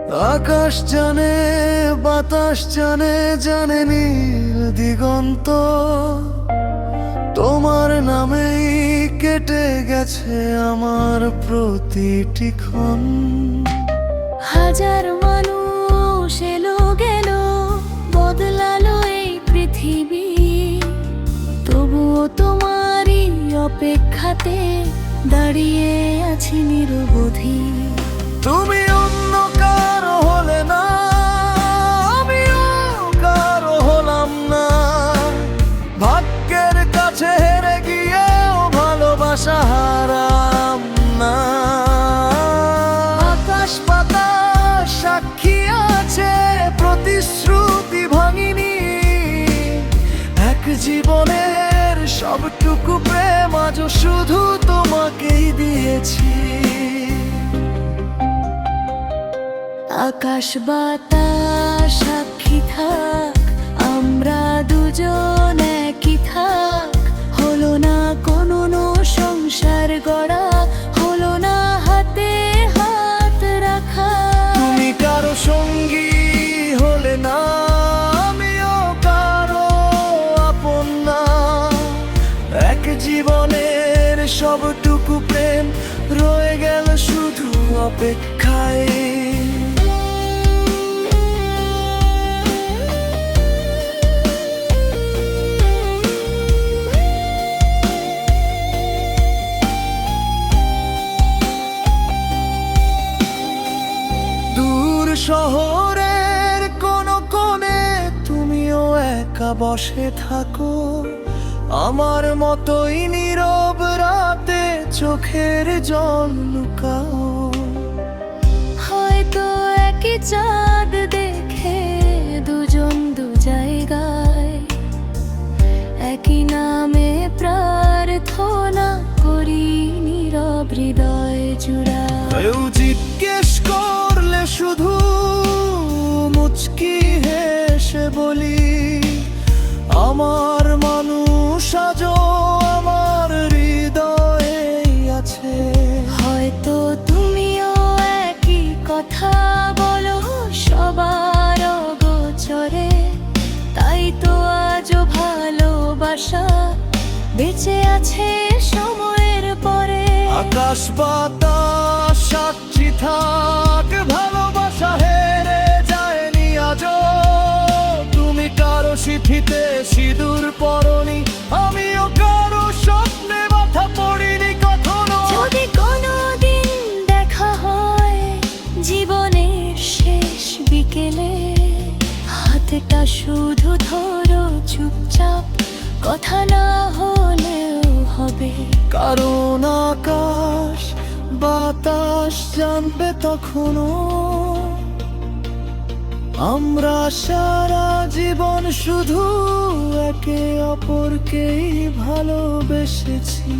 আকাশ জানে, বাতাস জানে, জানে নীল দিগন্ত। তোমার নামেই কেটে গেছে আমার প্রতিটি ক্ষণ। হাজার মানুষ এলো গেল, বদলালো এই পৃথিবী, তবুও তোমারই অপেক্ষাতে দাঁড়িয়ে আছি নিরবধি। তুমি অন্য কারো হলে না, আমিও কারো হলাম না। ভাগ্যের কাছে হেরে গিয়েও ভালোবাসা হারাম না। আকাশ বাতাস সাক্ষী আছে, প্রতিশ্রুতি ভাঙিনি। এক জীবনের সবটুকু প্রেম আজ শুধু তোমাকেই দিয়েছি। আকাশ বাতাস সাক্ষী থাক, আমরা দুজন একই থাক। হলো না কোনো সংসার গড়া, হলো না হাতে হাত রাখা। তুমি কারো সঙ্গী হলে না, আমিও কারো আপন না। এক জীবনের সবটুকু প্রেম রয়ে গেল শুধু অপেক্ষায়। শহরের কোন কোণে তুমিও একা বসে থাকো, আমার মতোই নীরব রাতে চোখের জল লুকাও। হয়তো একই চাঁদ দেখে দুজন দু জায়গায়, একই নামে প্রার্থনা করি নীরব হৃদয় জুড়ায়। কেউ জিজ্ঞেস করলে শুধু মুচকি হেসে বলি, আমার মানুষ আজও আমার হৃদয়ে আছে। হয়তো তুমিও একই কথা বলো সবার গোচরে, তাই তো আজও ভালোবাসা বেঁচে আছে সময়ের পরে। আকাশ বাতাস সাক্ষী থাক, ভালোবাসা হেরে যায়নি আজও। তুমি কারো সিঁথিতে সিঁদুর পরনি, আমিও কারো স্বপ্নে মাথা পড়িনি কখনো। যদি কোনোদিন দেখা হয় জীবনের শেষ বিকেলে, হাতটা শুধু ধরো চুপচাপ, কথা না হলেও হবে। কারণ আকাশ বাতাস জানবে তখনও, আমরা সারা জীবন শুধু একে অপরকেই ভালোবেসেছি।